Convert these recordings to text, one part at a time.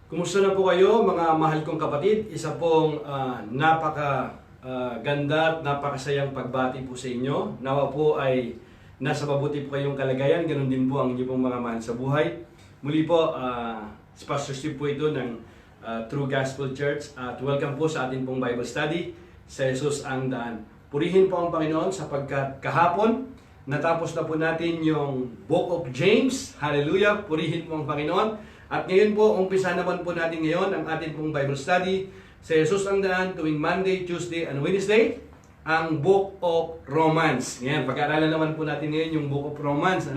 Kumusta na po kayo mga mahal kong kapatid? Isa pong ganda at napakasayang pagbati po sa inyo. Nawa po ay nasa mabuti po kayong kalagayan. Ganon din po ang inyo pong mga mahal sa buhay. Muli po, sponsorship po ito ng True Gospel Church. At welcome po sa ating pong Bible study sa Jesus ang Daan. Purihin po ang Panginoon sapagkat kahapon natapos na po natin yung Book of James. Hallelujah! Purihin po ang Panginoon. At ngayon po, umpisa naman po natin ngayon ang ating pong Bible study sa Jesus ang Daan tuwing Monday, Tuesday, and Wednesday, ang Book of Romans. Ngayon, pag-aaralan naman po natin ngayon yung Book of Romans.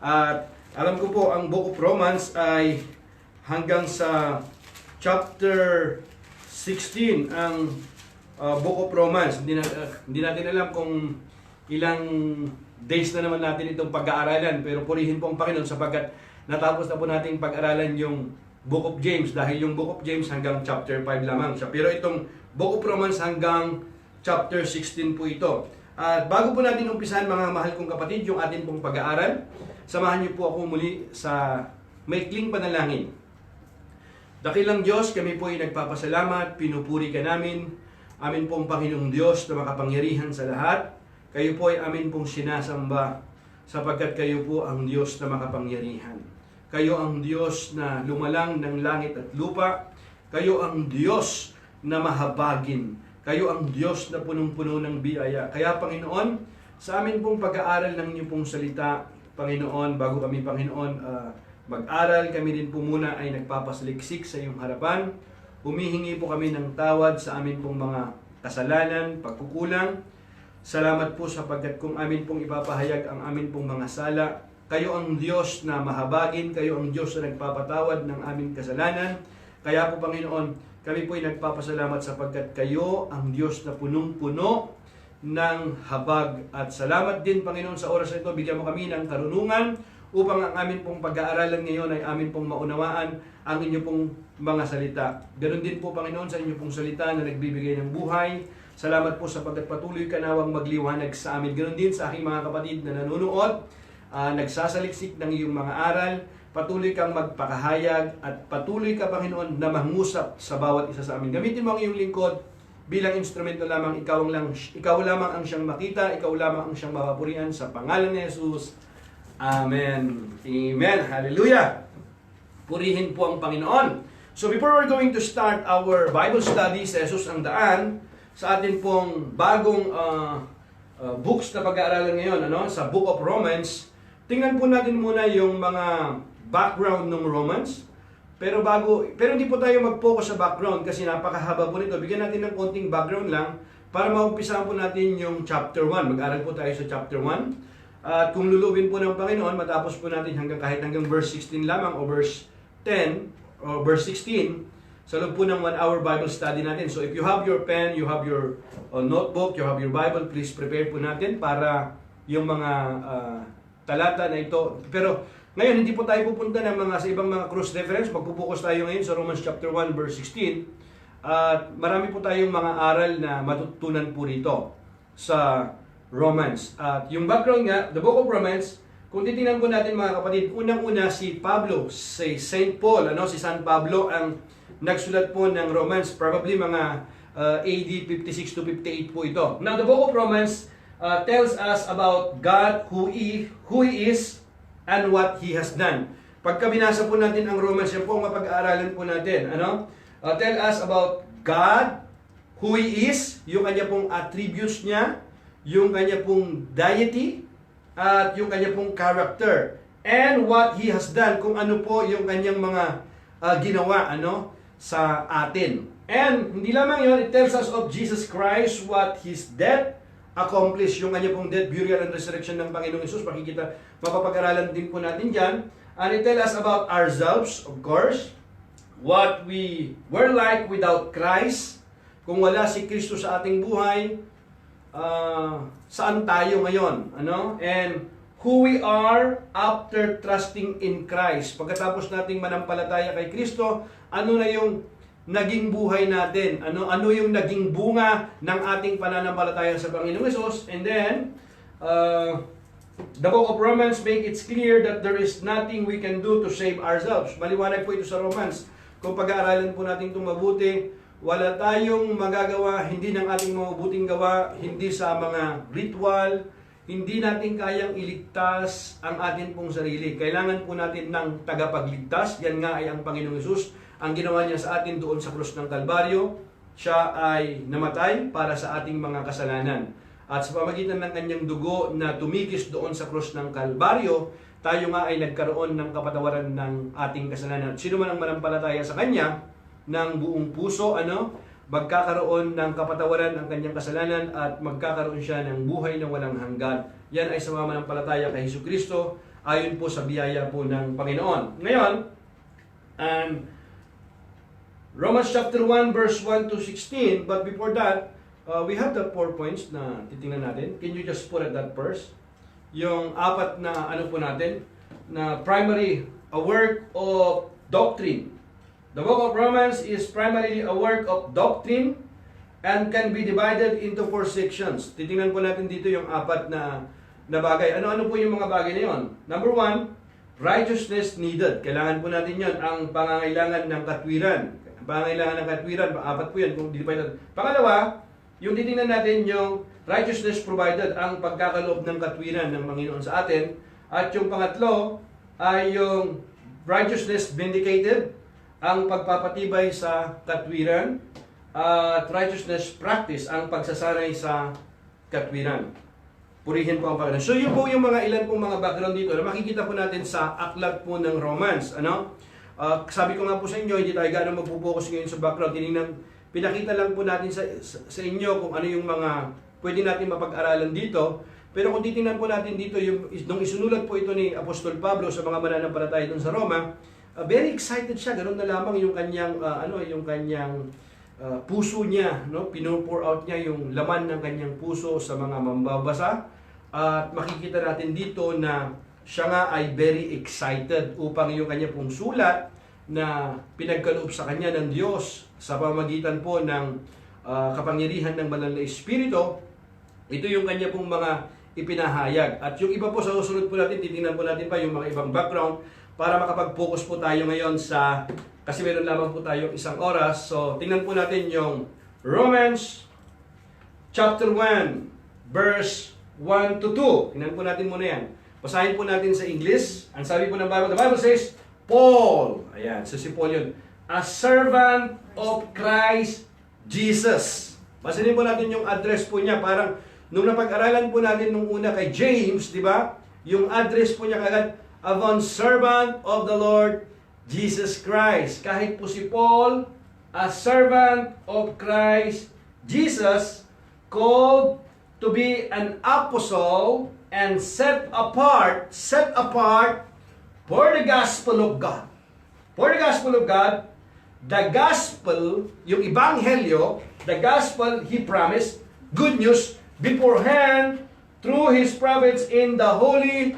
At alam ko po, ang Book of Romans ay hanggang sa chapter 16, ang Book of Romans. Hindi natin alam kung ilang days na naman natin itong pag-aaralan, pero purihin po ang Panginoon sapagkat natapos na po natin pag-aralan yung Book of James dahil yung Book of James hanggang chapter 5 lamang siya. Pero itong Book of Romans hanggang chapter 16 po ito. At bago po natin umpisahan mga mahal kong kapatid yung atin pong pag-aaral, samahan niyo po ako muli sa maikling panalangin. Dakilang Diyos, kami po ay nagpapasalamat, pinupuri ka namin, amin pong Panginoong Diyos na makapangyarihan sa lahat. Kayo po ay amin pong sinasamba sapagkat kayo po ang Diyos na makapangyarihan. Kayo ang Diyos na lumalang ng langit at lupa. Kayo ang Diyos na mahabagin. Kayo ang Diyos na punong-puno ng biyaya. Kaya Panginoon, sa amin pong pag-aaral ng inyong pong salita, Panginoon, bago kami Panginoon mag-aral, kami din po muna ay nagpapasaliksik sa iyong harapan. Humihingi po kami ng tawad sa amin pong mga kasalanan, pagkukulang. Salamat po sapagkat kung amin pong ipapahayag ang amin pong mga sala, kayo ang Diyos na mahabagin, kayo ang Diyos na nagpapatawad ng aming kasalanan. Kaya po Panginoon, kami po ay nagpapasalamat sapagkat kayo ang Diyos na punong-puno ng habag. At salamat din Panginoon sa oras na ito, bigyan mo kami ng karunungan upang ang amin pong pag-aaralan ngayon ay amin pong maunawaan ang inyo pong mga salita. Ganon din po Panginoon sa inyo pong salita na nagbibigay ng buhay. Salamat po sapagkat patuloy ka nawang magliwanag sa amin. Ganon din sa aking mga kapatid na nanonood, nagsasaliksik ng iyong mga aral. Patuloy kang magpakahayag at patuloy ka, Panginoon, na mangusap sa bawat isa sa amin. Gamitin mo ang iyong lingkod bilang instrumento lamang. Ikaw lamang ang siyang makita, ikaw lamang ang siyang mapapurian sa pangalan ni Jesus. Amen. Amen. Hallelujah. Purihin po ang Panginoon. So before we're going to start our Bible study sa Jesus ang Daan, sa atin pong bagong books na pag-aaralan ngayon, sa Book of Romans, tingnan po natin muna yung mga background ng Romans. Pero hindi po tayo mag-focus sa background kasi napakahaba po nito. Bigyan natin ng konting background lang para maumpisahan po natin yung chapter 1. Mag-aral po tayo sa chapter 1. At kung luluwin po ng Panginoon, matapos po natin kahit hanggang verse 16 lamang o verse 10 o verse 16, sa loob po ng 1 hour Bible study natin. So if you have your pen, you have your notebook, you have your Bible, please prepare po natin para yung mga talata na ito. Pero ngayon, hindi po tayo pupunta ng sa ibang mga cross reference. Magpupokus tayo ngayon sa Romans chapter 1 verse 16. At marami po tayong mga aral na matutunan po rito sa Romans. At yung background nga, the Book of Romans, kung titingnan po natin mga kapatid, unang-una si Pablo, si Saint Paul, si San Pablo ang nagsulat po ng Romans, probably mga AD 56 to 58 po ito. Now, the Book of Romans tells us about God, who He is, and what He has done. Pagka binasa po natin ang Romans, yan po ang mapag-aaralan po natin. Tell us about God, who He is, yung kanya pong attributes niya, yung kanya pong deity, at yung kanya pong character, and what He has done, kung ano po yung kanyang mga ginawa, sa atin. And hindi lamang yun, it tells us of Jesus Christ, what His death accomplished, yung kanya pong death, burial, and resurrection ng Panginoong Hesus. Mapapag-aralan din po natin dyan. And it tells us about ourselves, of course, what we were like without Christ. Kung wala si Kristo sa ating buhay, saan tayo ngayon? And who we are after trusting in Christ. Pagkatapos nating manampalataya kay Kristo, ano na yung naging buhay natin? Ano yung naging bunga ng ating pananampalataya sa Panginoong Hesus? And then, the Book of Romans make it clear that there is nothing we can do to save ourselves. Maliwanag po ito sa Romans. kung pag-aaralan po natin itong mabuti, wala tayong magagawa, hindi ng ating mabubuting gawa, hindi sa mga ritual, hindi natin kayang iligtas ang atin pong sarili. Kailangan po natin ng tagapagligtas. Yan nga ay ang Panginoong Hesus. Ang ginawa niya sa atin doon sa krus ng Kalbaryo, siya ay namatay para sa ating mga kasalanan. At sa pamagitan ng kanyang dugo na tumikis doon sa krus ng Kalbaryo, tayo nga ay nagkaroon ng kapatawaran ng ating kasalanan. Sino man ang manampalataya sa kanya ng buong puso, magkakaroon ng kapatawaran ng kanyang kasalanan at magkakaroon siya ng buhay na walang hanggan. Yan ay sa manampalataya kay Hesukristo ayon po sa biyaya po ng Panginoon. Ngayon, Romans chapter 1 verse 1 to 16, but before that, we have the 4 points na titingnan natin. Can you just put at that first? Yung apat na po natin, na primary, a work of doctrine. The book of Romans is primarily a work of doctrine and can be divided into 4 sections. Titingnan po natin dito yung apat na bagay. Ano-ano po yung mga bagay na yun? Number 1, righteousness needed. Kailangan po natin yun, ang pangangailangan ng katwiran. Pangangailangan ng katwiran, apat po yan kung divided. Pangalawa, yung titingnan natin yung righteousness provided, ang pagkakaloob ng katwiran ng Panginoon sa atin. At yung pangatlo ay yung righteousness vindicated, ang pagpapatibay sa katwiran. At righteousness practice, ang pagsasanay sa katwiran. Purihin po ang Panginoon. So yun po yung mga ilan pong mga background dito na makikita po natin sa aklat po ng Romans. Sabi ko nga po sa inyo, hindi tayo gano'ng magpo-focus ngayon sa background. Pinakita lang po natin sa inyo kung ano yung mga pwede natin mapag-aralan dito. Pero kung titingnan po natin dito, nung isinulat po ito ni Apostol Pablo sa mga mananampalataya doon sa Roma, very excited siya. Ganun na lamang yung kanyang, puso niya. Pino-pour out niya yung laman ng kanyang puso sa mga mambabasa. At makikita natin dito na siya nga ay very excited upang yung kanya pong sulat na pinagkaloob sa kanya ng Diyos sa pamagitan po ng kapangyarihan ng Banal na Espiritu. Ito yung kanya pong mga ipinahayag. At yung iba po sa susunod po natin, titingnan po natin pa yung mga ibang background para makapag-focus po tayo ngayon kasi meron lamang po tayo 1 oras. So, tingnan po natin yung Romans chapter 1 verse 1 to 2. Tingnan po natin muna yan. Basahin po natin sa English. Ang sabi po ng Bible, the Bible says, Paul, ayan, so si Paul yun, a servant of Christ Jesus. Basahin po natin yung address po niya. Parang, nung napag-aralan po natin nung una kay James, di ba? Yung address po niya kagad, a bond servant of the Lord Jesus Christ. Kahit po si Paul, a servant of Christ Jesus, called to be an apostle and set apart for the gospel of God. For the gospel of God, the gospel, yung ebanghelyo, the gospel He promised, good news, beforehand, through His prophets in the Holy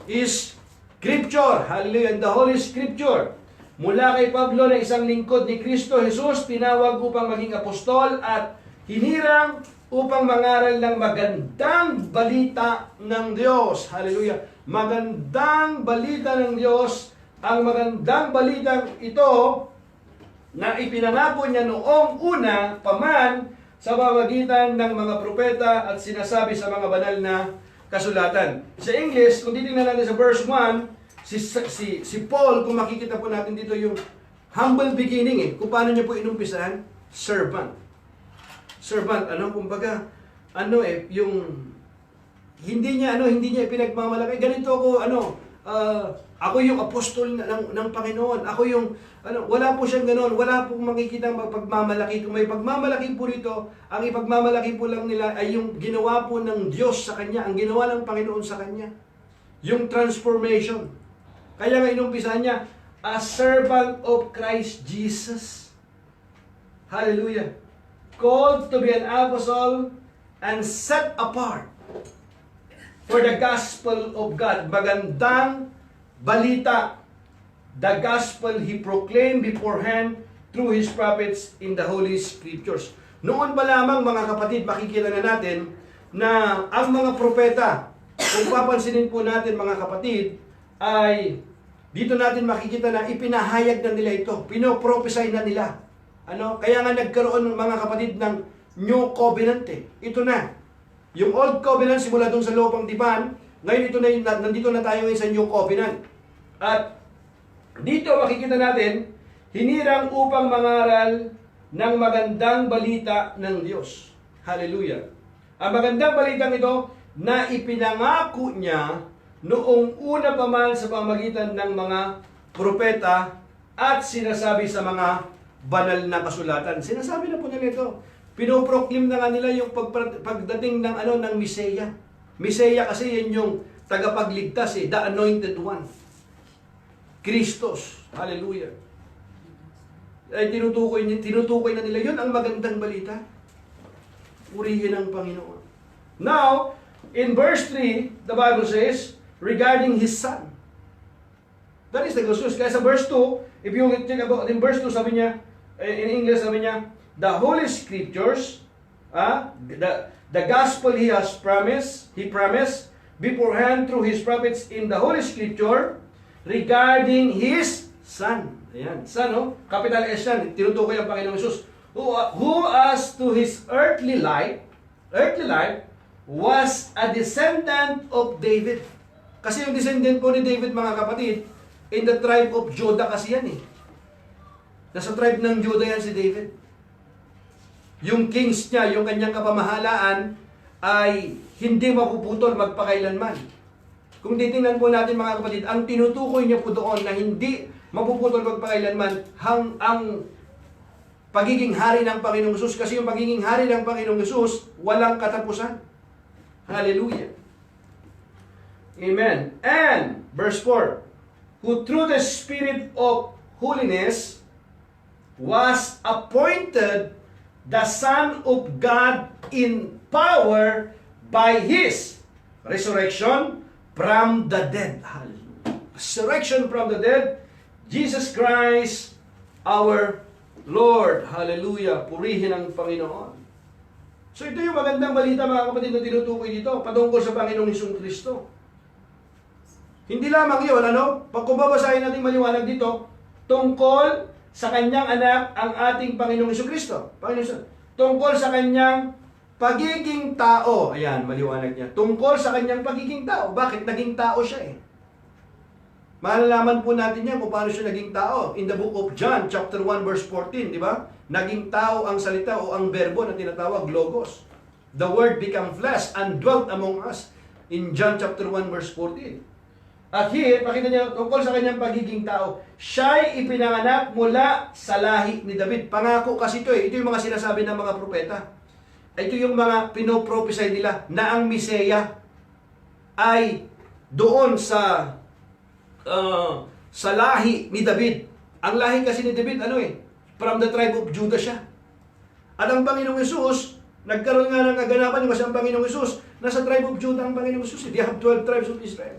Scripture. Hallelujah, in the Holy Scripture. Mula kay Pablo na isang lingkod ni Kristo Jesus, tinawag upang maging apostol at hinirang upang mangaral ng magandang balita ng Diyos. Hallelujah. Magandang balita ng Diyos. Ang magandang balitang ito na ipinangako niya noong una paman sa pamamagitan ng mga propeta at sinasabi sa mga banal na kasulatan. Sa English, kung titingnan natin sa verse 1, si Paul, kung makikita po natin dito yung humble beginning kung paano niya po inumpisahan, servant. Servant, kumbaga, yung hindi niya ipinagmamalaki. Ganito ako, ako yung apostol ng Panginoon. Ako yung, wala po siyang ganoon. Wala pong makikita ang pagmamalaki. Kung may pagmamalaki po rito, ang ipagmamalaki po lang nila ay yung ginawa po ng Diyos sa Kanya, ang ginawa ng Panginoon sa Kanya. Yung transformation. Kaya nga inumpisahan niya, a servant of Christ Jesus. Hallelujah. Called to be an apostle and set apart for the gospel of God. Magandang balita. The gospel He proclaimed beforehand through His prophets in the Holy Scriptures. Noon pa lamang mga kapatid, makikita na natin na ang mga propeta, kung papansinin po natin mga kapatid, ay dito natin makikita na ipinahayag na nila ito. Pinoprophesy na nila. Kaya nga nagkaroon ng mga kapatid ng New Covenant eh. Ito na. Yung Old Covenant simula doon sa lupang tipan, ngayon ito na, nandito na tayo ngayon sa New Covenant. At dito makikita natin, hinirang upang mangaral ng magandang balita ng Diyos. Hallelujah. Ang magandang balitang ito na ipinangako niya noong una pa man sa pamagitan ng mga propeta at sinasabi sa mga banal na kasulatan. Sinasabi na po nila ito. Pinoproclaim na nga nila yung pagdating ng ng Miseya. Miseya kasi yan yung tagapagligtas the Anointed One. Kristos. Hallelujah. Ay tinutukoy na nila yun ang magandang balita. Purihin ang Panginoon. Now, in verse 3, the Bible says, regarding His Son. That is the good news. Kaya sa verse 2, if you think about, in verse 2, sabi niya, in English sabi niya, the Holy Scriptures, the gospel He promised beforehand through His prophets in the Holy Scripture regarding His Son. Ayan, Son, capital S yan, tinutukoy ang Panginoong Jesus, who as to His earthly life was a descendant of David. Kasi yung descendant po ni David, mga kapatid, in the tribe of Judah kasi yan eh. Nasa tribe ng Judah yan si David. Yung kings niya, yung kanyang kapamahalaan ay hindi mapuputol magpakailanman. Kung titingnan po natin, mga kapatid, ang tinutukoy niya po doon na hindi mapuputol magpakailanman ang pagiging hari ng Panginoong Hesus. Kasi yung pagiging hari ng Panginoong Hesus, walang katapusan. Hallelujah. Amen. And, verse 4, who through the Spirit of holiness was appointed the Son of God in power by His resurrection from the dead. Hallelujah. Resurrection from the dead, Jesus Christ, our Lord. Hallelujah. Purihin ang Panginoon. So ito yung magandang balita, mga kapatid, na tinutukoy dito patungkol sa Panginoong Hesung Kristo. Hindi lamang yun, pag babasahin natin maliwanag dito, tungkol sa kanyang anak, ang ating Panginoong Hesung Kristo. Tungkol sa kanyang pagiging tao. Ayan, maliwanag niya. Tungkol sa kanyang pagiging tao. Bakit? Naging tao siya eh. Malalaman po natin yan kung paano siya naging tao. In the book of John, chapter 1, verse 14, di ba? Naging tao ang salita o ang verbo na tinatawag logos. The word became flesh and dwelt among us. In John chapter 1, verse 14. At here, pakita niyo, tungkol sa kanyang pagiging tao, siya'y ipinanganak mula sa lahi ni David. Pangako kasi ito eh. Ito yung mga sinasabi ng mga propeta. Ito yung mga pinoprophesy nila na ang Miseya ay doon sa lahi ni David. Ang lahi kasi ni David, from the tribe of Judah siya. At ang Panginoong Hesus, nagkaroon nga ng kaganapan kasi ang Panginoong Hesus, nasa tribe of Judah ang Panginoong Hesus. They have 12 tribes of Israel.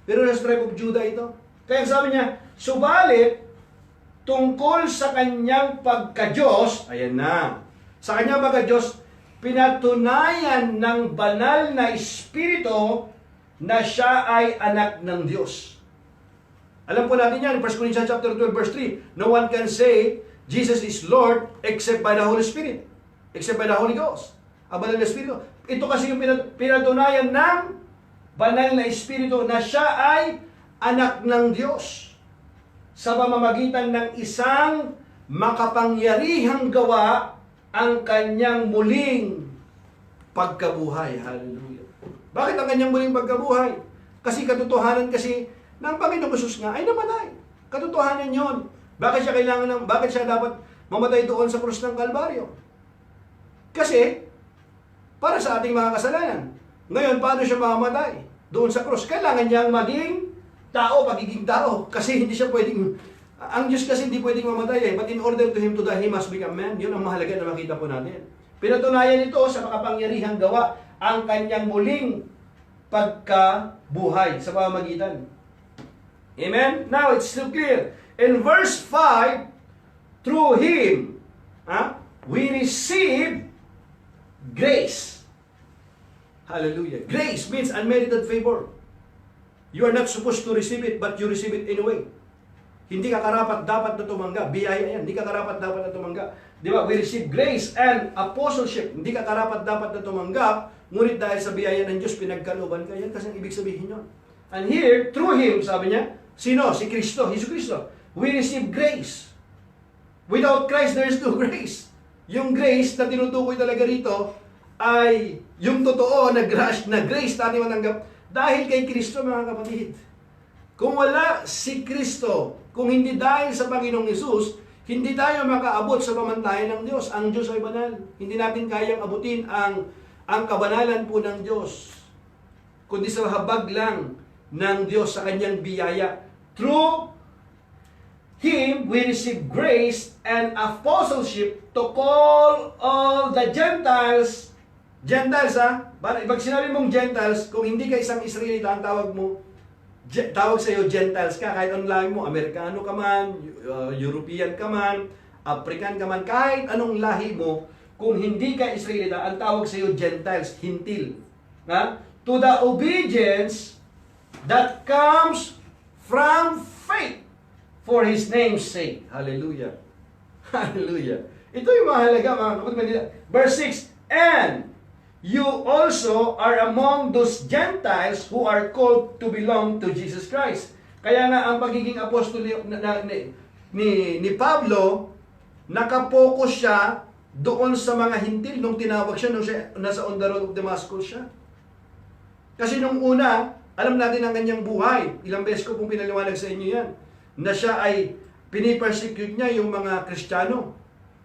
Pero nasa tribe of Judah ito. Kaya sabi niya, subalit, tungkol sa kanyang pagka-Diyos, ayan na, sa kanyang pagka-Diyos, pinatunayan ng banal na Espiritu na siya ay anak ng Diyos. Alam po natin yan, 1 Corinthians chapter 12, verse 3, no one can say Jesus is Lord except by the Holy Spirit, except by the Holy Ghost. Ang banal na Espiritu. Ito kasi yung pinatunayan ng banal na Espiritu na siya ay anak ng Diyos sa pamamagitan ng isang makapangyarihang gawa ang kanyang muling pagkabuhay. Hallelujah. Bakit ang kanyang muling pagkabuhay? Kasi katotohanan kasi ng Panginoong Hesus nga ay namatay. Katotohanan yon. Bakit siya dapat mamatay doon sa krus ng Kalbaryo? Kasi para sa ating mga kasalanan. Ngayon, paano siya mamamatay? Doon sa krus. Kailangan niyang maging tao, pagiging tao. Kasi hindi siya pwedeng, ang Diyos kasi hindi pwedeng mamatay eh. But in order to Him to die, He must become man. Yun ang mahalaga na makita po natin. Pinatunayan ito sa makapangyarihang gawa ang kanyang muling pagkabuhay sa pamamagitan. Amen? Now, it's still clear. In verse 5, through Him, we receive grace. Hallelujah. Grace means unmerited favor. You are not supposed to receive it, but you receive it anyway. Hindi ka karapat-dapat na tumanggap. Biyaya yan. Hindi ka karapat-dapat na tumanggap. Di ba? We receive grace and apostleship. Hindi ka karapat-dapat na tumanggap, ngunit dahil sa biyaya ng Diyos, pinagkalooban ka. Yan kasi ang ibig sabihin yun. And here, through Him, sabi niya, sino? Si Kristo, Hesus Kristo. We receive grace. Without Christ, there is no grace. Yung grace na tinutukoy talaga rito ay yung totoo na grace na natin matanggap dahil kay Kristo, mga kapatid. Kung wala si Kristo, kung hindi dahil sa Panginoong Hesus, hindi tayo makaabot sa pamantayan ng Diyos. Ang Diyos ay banal. Hindi natin kayang abutin ang kabanalan po ng Diyos. Kundi sa habag lang ng Diyos sa kanyang biyaya. Through Him, we receive grace and apostleship to call all the Gentiles. Gentiles, ha? Pag sinabi mong Gentiles, kung hindi ka isang Israelita, ang tawag sa iyo Gentiles ka, kahit anong lahi mo, Amerikano ka man, European ka man, African ka man, kahit anong lahi mo, kung hindi ka Israelita, ang tawag sa iyo Gentiles, hintil. Ha? To the obedience that comes from faith for His name's sake. Hallelujah. Hallelujah. Ito yung mahalaga, mga kapatid. Verse 6, and you also are among those Gentiles who are called to belong to Jesus Christ. Kaya nga ang pagiging apostol ni Pablo, nakapokus siya doon sa mga hintil nung tinawag siya, nung siya nasa on the road of Damascus siya. Kasi nung una, alam natin ang kanyang buhay. Ilang beses ko pong pinaliwanag sa inyo yan. Na siya ay pinipersecute niya yung mga Kristiyano.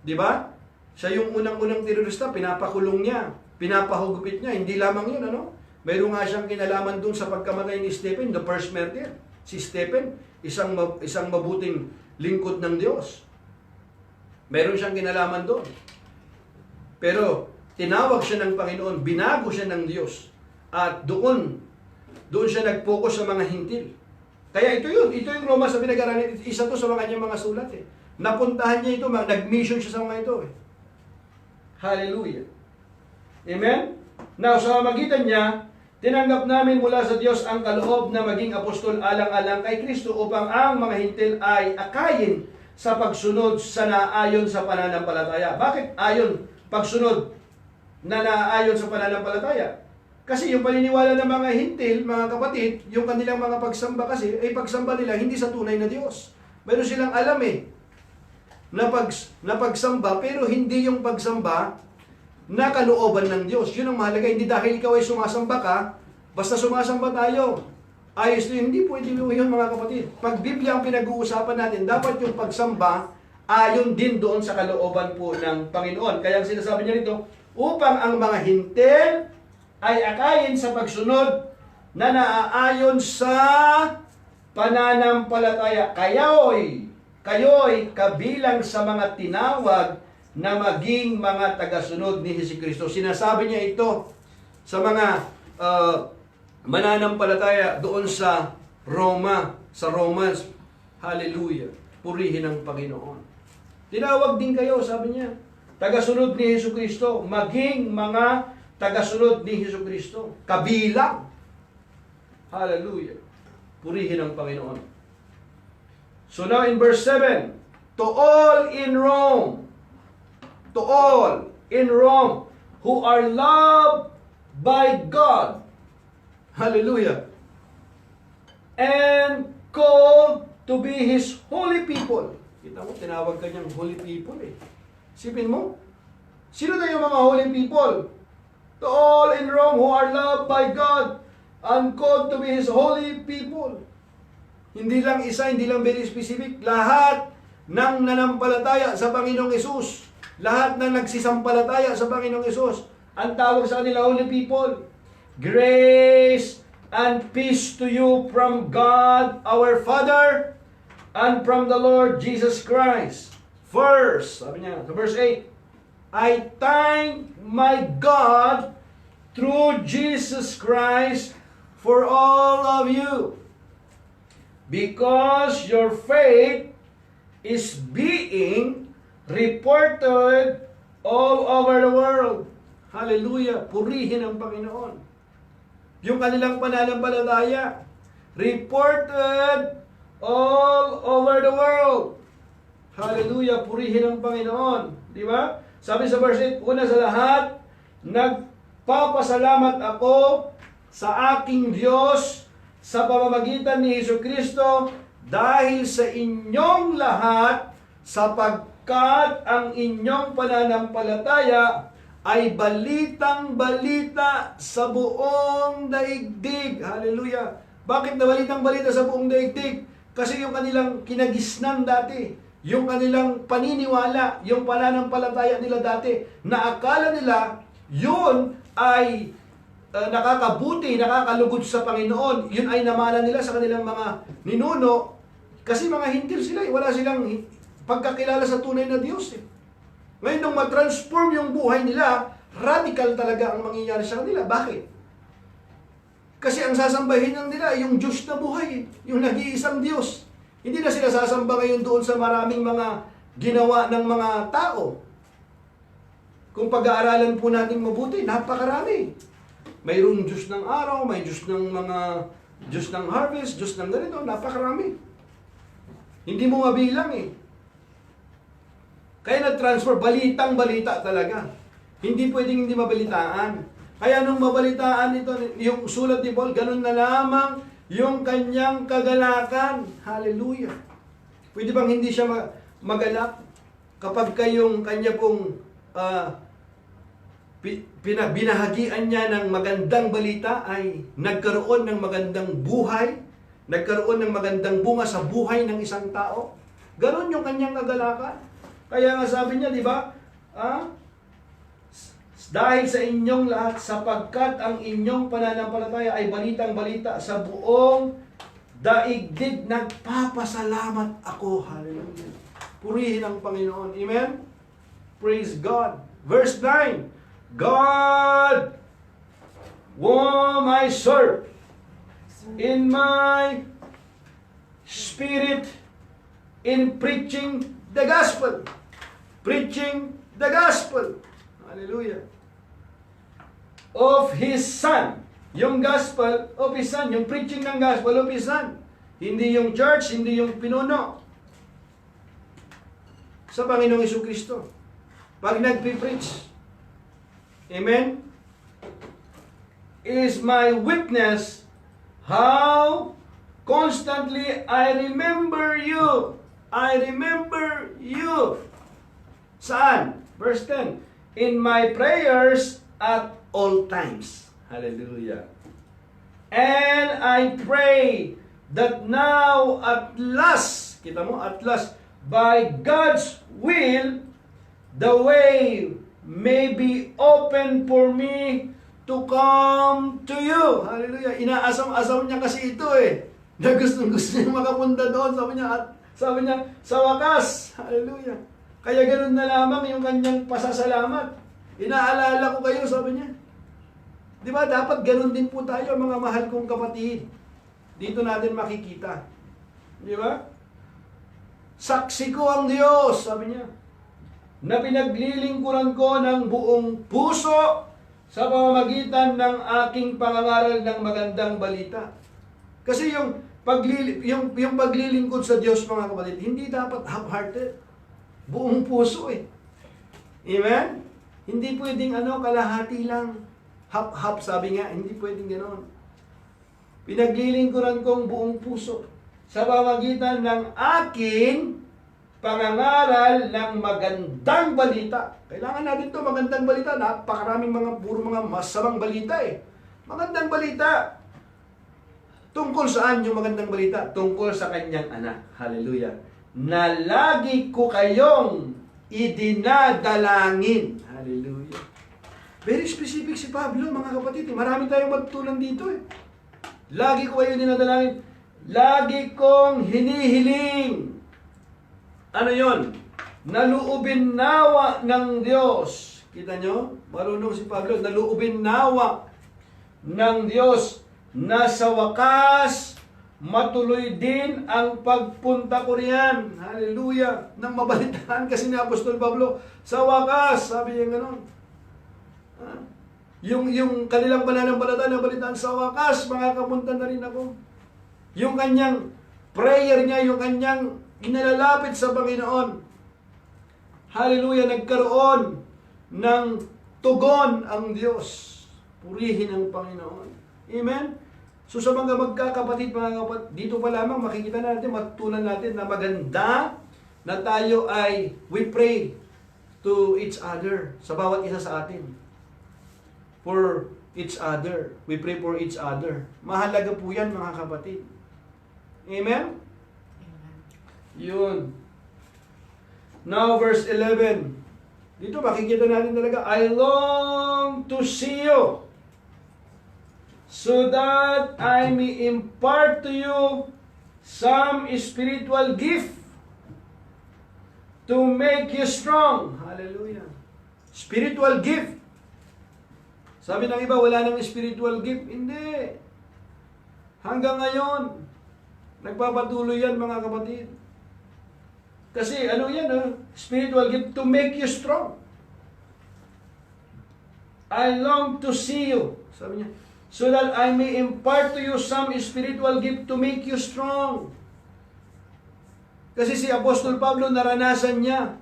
Di ba? Siya yung unang-unang terorista, pinapakulong niya. Pinapahugupit niya, hindi lamang yun, ano? Mayroon nga siyang kinalaman doon sa pagkamatay ni Stephen, the first martyr. Si Stephen, isang mabuting lingkod ng Diyos. Mayroon siyang kinalaman doon. Pero, tinawag siya ng Panginoon, binago siya ng Diyos. At doon siya nag-focus sa mga hintil. Kaya ito yung Roma sa pinag-aralan, isa to sa mga kanyang mga sulat eh. Napuntahan niya ito, nag-mission siya sa mga ito eh. Hallelujah. Amen? Now, sa magitan niya, tinanggap namin mula sa Diyos ang kaloob na maging apostol alang-alang kay Kristo upang ang mga hintil ay akayin sa pagsunod sa naayon sa pananampalataya. Bakit ayon pagsunod na naayon sa pananampalataya? Kasi yung paniniwala ng mga hintil, mga kapatid, yung kanilang mga pagsamba kasi, ay pagsamba nila hindi sa tunay na Diyos. Meron silang alam na pagsamba, pero hindi yung pagsamba na kalooban ng Diyos. Yun ang mahalaga. Hindi dahil ikaw ay sumasamba ka, basta sumasamba tayo. Ayos na yun. Hindi pwede yun, mga kapatid. Pag Biblia ang pinag-uusapan natin, dapat yung pagsamba ayon din doon sa kalooban po ng Panginoon. Kaya ang sinasabi niya rito, upang ang mga hintil ay akayin sa pagsunod na naaayon sa pananampalataya. Kayo'y kabilang sa mga tinawag na maging mga tagasunod ni Jesucristo. Sinasabi niya ito sa mga mananampalataya doon sa Roma, sa Romans. Hallelujah. Purihin ang Panginoon. Tinawag din kayo, sabi niya, tagasunod ni Jesucristo, maging mga tagasunod ni Jesucristo. Kabilang. Hallelujah. Purihin ang Panginoon. So now in verse 7, to all in Rome who are loved by God. Hallelujah. And called to be His holy people. Kita mo, tinawag ka niyang holy people eh. Sipin mo, sino na yung mga holy people? To all in Rome who are loved by God and called to be His holy people. Hindi lang isa, hindi lang very specific. Lahat ng nanampalataya sa Panginoong Hesus. Lahat ng nagsisampalataya sa Panginoong Hesus. Ang tawag sa kanila, holy people. Grace and peace to you from God our Father and from the Lord Jesus Christ. First, sabi niya, sa verse 8, I thank my God through Jesus Christ for all of you, because your faith is being reported all over the world. Hallelujah! Purihin ang Panginoon. Yung kanilang pananampalataya, reported all over the world. Hallelujah, purihin ang Panginoon. Di ba? Sabi sa verse 8, una sa lahat, nagpapasalamat ako sa aking Diyos sa pamamagitan ni Jesucristo dahil sa inyong lahat, sapagkat ang inyong pananampalataya ay balitang-balita sa buong daigdig. Hallelujah. Bakit na balitang-balita sa buong daigdig? Kasi yung kanilang kinagisnan dati, yung kanilang paniniwala, yung pananampalataya nila dati, na akala nila yun ay nakakabuti, nakakalugod sa Panginoon. Yun ay namana nila sa kanilang mga ninuno. Kasi mga hintil sila, wala silang pagkakilala sa tunay na Diyos. Ngayon, nung matransform yung buhay nila, radical talaga ang mangyayari sa kanila. Bakit? Kasi ang sasambahin ng nila, yung Diyos na buhay, yung nag-iisang Diyos. Hindi na sila sasamba ngayon doon sa maraming mga ginawa ng mga tao. Kung pag-aaralan po natin mabuti, napakarami. Mayroong Diyos ng araw, may Diyos ng Diyos ng harvest, Diyos ng ganito, napakarami. Hindi mo mabilang eh. Kaya nag-transfer, balitang-balita talaga. Hindi pwedeng hindi mabalitaan. Kaya nung mabalitaan ito, yung sulat ni Paul, ganun na lamang yung kanyang kagalakan. Hallelujah. Pwede bang hindi siya magalak kapag kayong kanya pong binahagian niya ng magandang balita ay nagkaroon ng magandang buhay, nagkaroon ng magandang bunga sa buhay ng isang tao? Ganon yung kanyang kagalakan. Kaya nga sabi niya, di ba? Dahil sa inyong lahat, sapagkat ang inyong pananampalataya ay balitang-balita sa buong daigdig, nagpapasalamat ako. Hallelujah. Purihin ang Panginoon. Amen? Praise God. Verse 9, God whom I serve in my spirit in preaching the gospel. Preaching the gospel. Hallelujah. Of His Son. Yung gospel of His Son. Yung preaching ng gospel of His Son. Hindi yung church, hindi yung pinuno. Sa Panginoong Jesucristo. Pag nagpipreach, amen, is my witness how constantly I remember you. I remember you. Saan? Verse 10. In my prayers at all times. Hallelujah. And I pray that now at last, kita mo, at last, by God's will, the way may be open for me to come to you. Hallelujah. Inaasam-asam niya kasi ito eh. Na gusto niya makapunta doon. Sabi niya, sa wakas. Hallelujah. Kaya ganoon na lamang yung kanyang pasasalamat. Inaalala ko kayo, sabi niya. Di ba, dapat ganoon din po tayo, mga mahal kong kapatid. Dito natin makikita. Di ba? Saksi ko ang Diyos, sabi niya, na pinaglilingkuran ko ng buong puso sa pamamagitan ng aking pangangaral ng magandang balita. Kasi yung paglilingkod sa Diyos, mga kapatid, hindi dapat half-hearted. Buong puso eh. Amen? Hindi pwedeng kalahati lang. Half-half, sabi nga, hindi pwedeng ganoon. Pinaglilingkuran kong buong puso sa pamamagitan ng aking pangangaral ng magandang balita. Kailangan natin to magandang balita. Napakaraming puro mga masamang balita eh. Magandang balita. Tungkol saan yung magandang balita? Tungkol sa kanyang anak. Hallelujah. Na lagi ko kayong idinadalangin. Hallelujah. Very specific si Pablo, mga kapatid. Marami tayong matutunan dito eh. Lagi ko kayo dinadalangin. Lagi kong hinihiling. Ano yon? Naluubin nawa ng Diyos. Kita nyo? Marunong si Pablo. Naluubin nawa ng Diyos na sa wakas matuloy din ang pagpunta ko riyan. Hallelujah. Nang mabalitaan kasi ni Apostol Pablo, sa wakas, sabi niya gano'n. Yung kanilang pananampalataya na balitaan, sa wakas, makakapunta na rin ako. yung kanyang prayer niya, yung kanyang inalalapit sa Panginoon. Hallelujah, nagkaroon ng tugon ang Diyos. Purihin ang Panginoon. Amen? So sa mga magkakapatid, mga kapatid, dito pa lamang makikita natin, matutunan natin na maganda na tayo ay we pray to each other, sa bawat isa sa atin. For each other. We pray for each other. Mahalaga po yan, mga kapatid. Amen? Yun. Now, verse 11. Dito makikita natin talaga, I long to see you so that I may impart to you some spiritual gift to make you strong. Hallelujah. Spiritual gift. Sabi ng iba, wala nang spiritual gift. Hindi. Hanggang ngayon, nagpapatuloy yan, mga kapatid. Kasi ano yan, spiritual gift to make you strong. I long to see you. Sabi niya, so that I may impart to you some spiritual gift to make you strong. Kasi si Apostol Pablo, naranasan niya,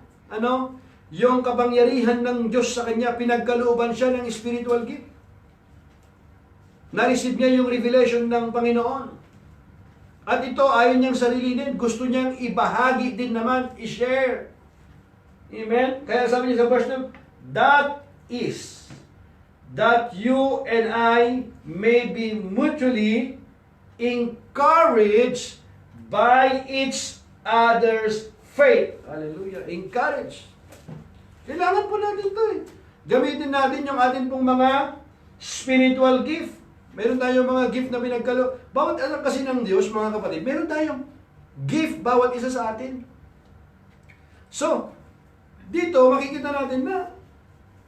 yung kapangyarihan ng Diyos sa kanya, pinagkalooban siya ng spiritual gift. Na-receive niya yung revelation ng Panginoon. At ito, ayaw niyang sarili din. Gusto niyang ibahagi din naman, i-share. Amen? Kaya sabi niya sa verse 2, that is, that you and I may be mutually encouraged by each other's faith. Hallelujah. Encourage. Kailangan po natin ito eh. Gamitin natin yung atin pong mga spiritual gift. Meron tayong mga gift na pinagkalo. Bawat anak kasi ng Diyos, mga kapatid, meron tayong gift bawat isa sa atin. So, dito makikita natin na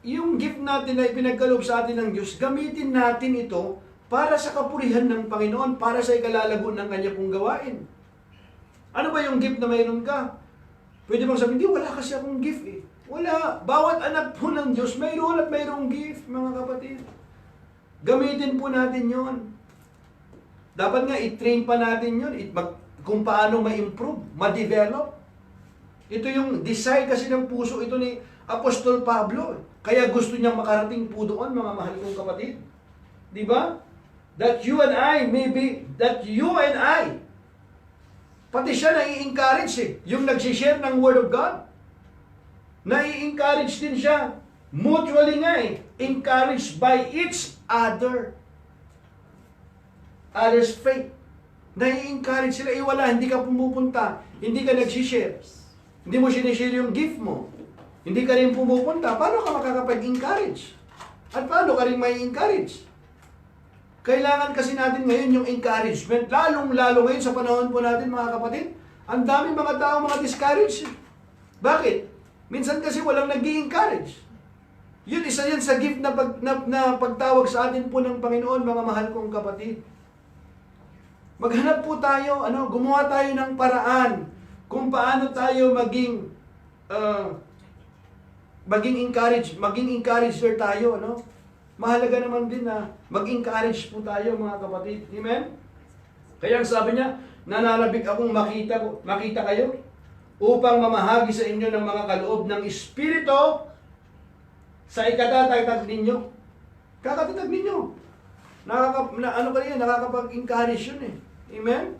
yung gift natin na ipinagkaloob sa atin ng Diyos, gamitin natin ito para sa kapurihan ng Panginoon, para sa ikalalago ng Kanya pong gawain. Ano ba yung gift na mayroon ka? Pwede bang sabihin, hindi, wala kasi akong gift eh. Wala. Bawat anak po ng Diyos, mayroon at mayroong gift, mga kapatid. Gamitin po natin yon. Dapat nga i-train pa natin yon, kung paano ma-improve, ma-develop. Ito yung desire kasi ng puso ito ni Apostol Pablo. Kaya gusto niyang makarating po doon, mga mahal kong kapatid. Di ba? That you and I, pati siya nai-encourage eh. Yung nagsishare ng Word of God, nai-encourage din siya. Mutually nga eh. Encouraged by each other. Others' faith. Nai-encourage sila. Wala, hindi ka pumupunta. Hindi ka nagsishare. Hindi mo sinishare yung gift mo. Hindi ka rin pumupunta. Paano ka makakapag-encourage? At paano ka rin may encourage? Kailangan kasi natin ngayon yung encouragement. Lalong-lalo ngayon sa panahon po natin, mga kapatid. Ang daming mga tao mga discouraged. Bakit? Minsan kasi walang nag-i-encourage. Yun, isa yan sa gift na pagtawag sa atin po ng Panginoon, mga mahal kong kapatid. Maghanap po tayo, gumawa tayo ng paraan kung paano tayo maging encourager tayo, Mahalaga naman din na mag-encourage po tayo, mga kapatid. Amen? Kaya ang sabi niya, nananabik akong makita kayo upang mamahagi sa inyo ng mga kaloob ng Espiritu sa ikatatagtag ninyo. Kakatatag ninyo. Nakakapag-encourage yun eh. Amen?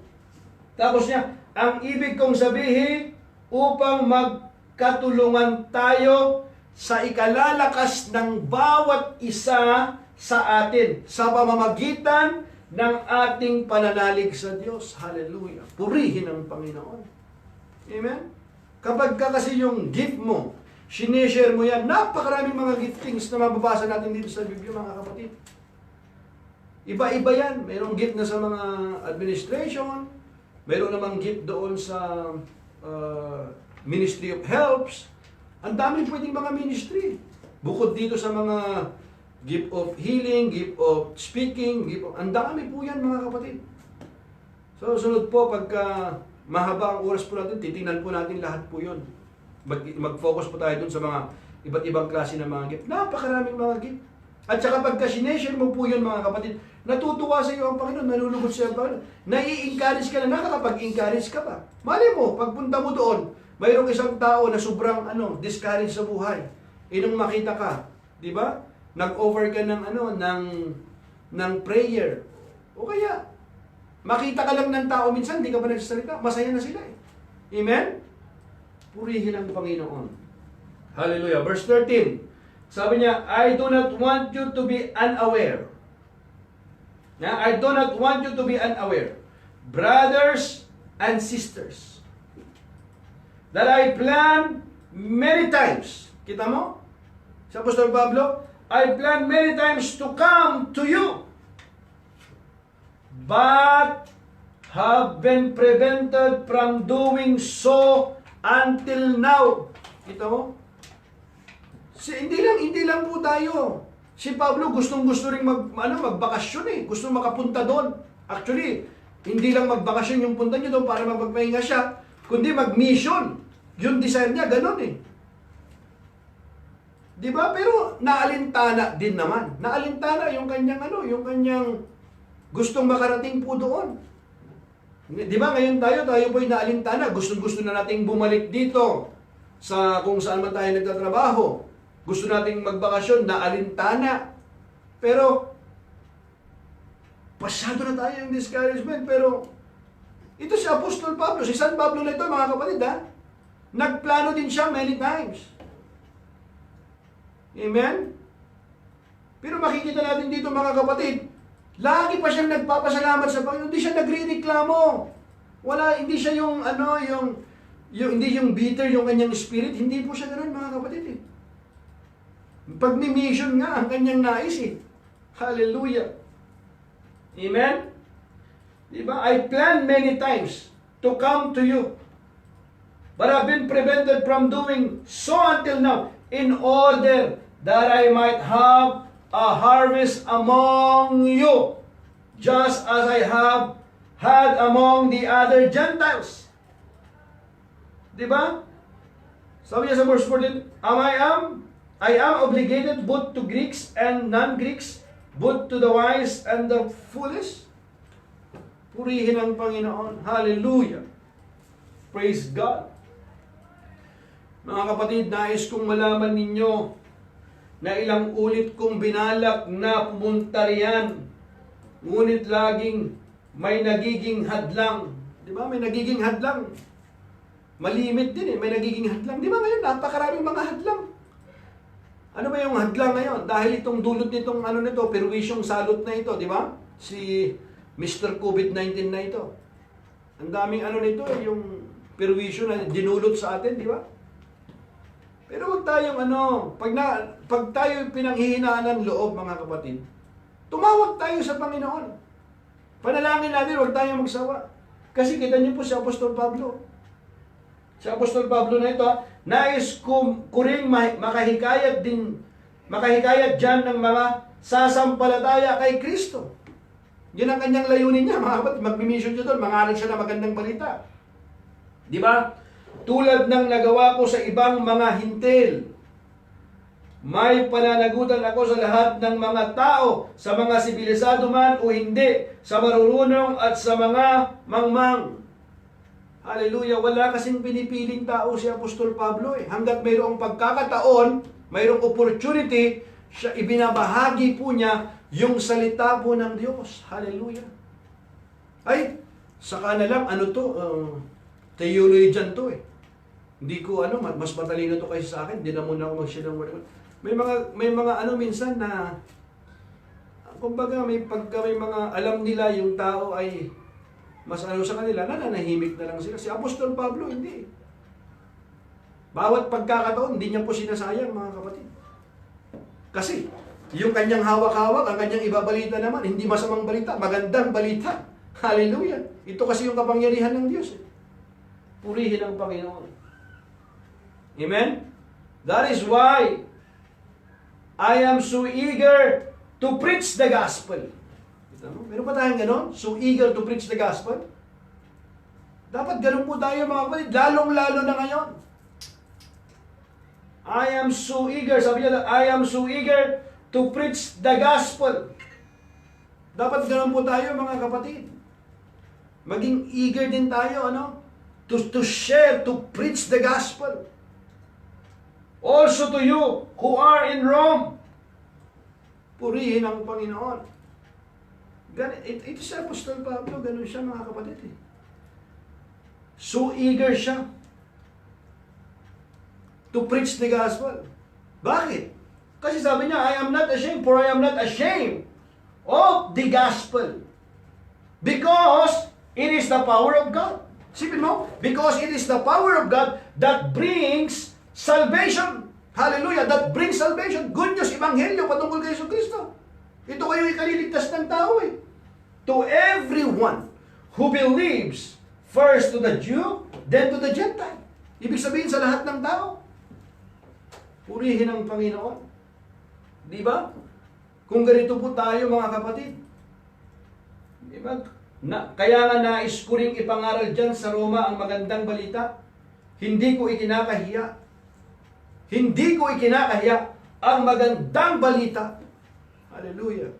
Tapos niya, ang ibig kong sabihin, upang magkatulungan tayo sa ikalalakas ng bawat isa sa atin, sa pamamagitan ng ating pananalig sa Diyos. Hallelujah. Purihin ang Panginoon. Amen? Kapag ka kasi yung gift mo, sinishare mo yan, napakaraming mga giftings na mababasa natin dito sa Biblia, mga kapatid. Iba-iba yan. Mayroong gift na sa mga administration, mayroon namang gift doon sa Ministry of Helps. Ang dami pwedeng mga ministry. Bukod dito sa mga gift of healing, gift of speaking, ang dami po yan, mga kapatid. So, sunod po, pagka mahaba ang oras po natin, titingnan po natin lahat po yun. Mag-focus po tayo dun sa mga iba't ibang klase ng mga gift. Napakaraming mga gift. At saka pagka sineshare mo po yun mga kapatid, natutuwa sa iyo ang Panginoon, nalulugod sa iyo ang Panginoon. Nai-encourage ka na, nakakapag-encourage ka pa. Mali mo, pagpunta mo doon, mayroong isang tao na sobrang discouraged sa buhay. Nung makita ka, di ba? Nag-offer ka ng ng prayer. O kaya, makita ka lang ng tao minsan, hindi ka pa nagsasalita, masaya na sila eh. Amen? Purihin ang Panginoon. Hallelujah. Verse 13. Sabi niya, I do not want you to be unaware. I do not want you to be unaware. Brothers and sisters, that I planned many times. Kita mo? Sa Apostol Pablo, I planned many times to come to you, but have been prevented from doing so until now. Kita mo? Hindi lang po tayo. Si Pablo gustong-gusto ring magbakasyon eh. Gusto makapunta doon. Actually, hindi lang magbakasyon yung punta niya doon para magpahinga siya, kundi mag-mission. Yung desire niya, ganun eh. Di ba? Pero naalintana din naman. Naalintana yung kanyang gustong makarating po doon. Di ba? Ngayon tayo po'y naalintana. Gustong-gusto na nating bumalik dito sa kung saan man tayo nagtatrabaho. Gusto nating magbakasyon, naalintana. Pero, pasyado na tayo yung discouragement. Pero, ito si Apostol Pablo, si San Pablo na ito, mga kapatid, ha? Nagplano din siya many times. Amen? Pero makikita natin dito, mga kapatid, lagi pa siyang nagpapasalamat sa Panginoon. Hindi siya nagre-reklamo. Hindi siya hindi yung bitter yung kanyang spirit. Hindi po siya ganoon, mga kapatid, eh. Pag mission nga, ang kanyang nais eh. Hallelujah. Amen? Diba? I planned many times to come to you, but I've been prevented from doing so until now, in order that I might have a harvest among you, just as I have had among the other Gentiles. Diba? Sabi niya sa verse 14, I am obligated both to Greeks and non-Greeks, both to the wise and the foolish. Purihin ang Panginoon. Hallelujah. Praise God. Mga kapatid, nais kong malaman ninyo na ilang ulit kong binalak na pumunta riyan, ngunit laging may nagiging hadlang. Di ba? May nagiging hadlang. Malimit din eh. May nagiging hadlang. Di ba ngayon? Napakaraming mga hadlang. Ano ba yung hadlang ngayon? Dahil itong dulot nitong perwisyong salot na ito, di ba? Si Mr. COVID-19 na ito. Ang daming nito eh, yung perwisyo na dinulot sa atin, di ba? Pero wag tayong pag tayo pinanghihinaan ng loob, mga kapatid, tumawag tayo sa Panginoon. Panalangin natin, wag tayong magsawa. Kasi kita niyo po si Apostol Pablo. Si Apostol Pablo na ito, nais kuring makahikayat dyan ng mga sasampalataya kay Kristo. Yun ang kanyang layunin niya, mga kapatid. Mag-mission siya doon, mangaral siya ng magandang balita. Di ba? Tulad ng nagawa ko sa ibang mga hintil, may pananagutan ako sa lahat ng mga tao, sa mga sibilisado man o hindi, sa marurunong at sa mga mangmang. Hallelujah. Wala kasing pinipiling tao si Apostol Pablo eh. Hanggat mayroong pagkakataon, mayroong opportunity, siya ibinabahagi po niya yung salita po ng Diyos. Hallelujah. Ay, saka na lang, theologian to eh. Hindi ko mas matalino to kaysa sa akin, hindi na muna ako mag-share ng word. May mga minsan na, kumbaga may mga alam nila yung tao ay mas sa kanila, nananahimik na lang sila. Si Apostol Pablo, hindi. Bawat pagkakataon, hindi niya po sinasayang, mga kapatid. Kasi, yung kanyang hawak-hawak, ang kanyang ibabalita naman, hindi masamang balita, magandang balita. Hallelujah. Ito kasi yung kapangyarihan ng Diyos. Purihin ang Panginoon. Amen? That is why I am so eager to preach the gospel. Meron pa tayong ganon? So eager to preach the gospel? Dapat ganon po tayo, mga kapatid. Lalong-lalo na ngayon. I am so eager, sabi niya, I am so eager to preach the gospel. Dapat ganun po tayo mga kapatid. Maging eager din tayo, to share, to preach the gospel. Also to you who are in Rome. Purihin ang Panginoon. Ito si Apostol Pablo, ganun siya mga kapatid. So eager siya to preach the gospel. Bakit? Kasi sabi niya, I am not ashamed, for I am not ashamed of the gospel. Because it is the power of God. Sipin mo? Because it is the power of God that brings salvation. Hallelujah! That brings salvation. Good news, Ebanghelyo patungkol kay Jesucristo. Ito kayo ikaliligtas ng tao eh. To everyone who believes, first to the Jew, then to the Gentile. Ibig sabihin sa lahat ng tao. Purihin ang Panginoon. Di ba? Kung ganito po tayo mga kapatid. Di ba? Kaya nga nais ko ring ipangaral dyan sa Roma ang magandang balita. Hindi ko ikinakahiya. Hindi ko ikinakahiya ang magandang balita. Hallelujah.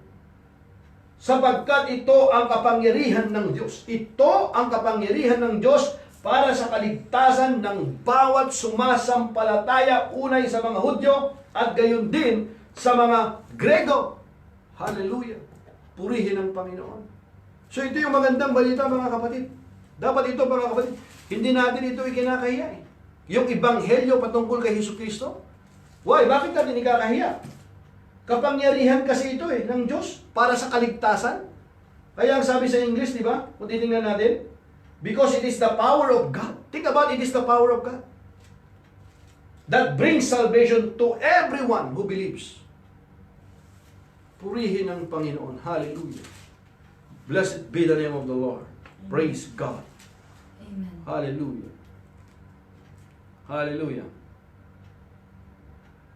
Sapagkat ito ang kapangyarihan ng Diyos. Ito ang kapangyarihan ng Diyos para sa kaligtasan ng bawat sumasampalataya, unay sa mga Hudyo at gayon din sa mga Grego. Hallelujah. Purihin ang Panginoon. So ito yung magandang balita mga kapatid. Dapat ito mga kapatid, hindi natin ito ikinakahiya eh. Yung Ebanghelyo patungkol kay Jesucristo. Why? Bakit natin ikakahiya? Kapangyarihan kasi ito eh, ng Diyos para sa kaligtasan. Kaya ang sabi sa English, di ba? Kung titingnan natin, because it is the power of God. Think about it, is the power of God that brings salvation to everyone who believes. Purihin ang Panginoon. Hallelujah. Blessed be the name of the Lord. Amen. Praise God. Amen. Hallelujah. Hallelujah.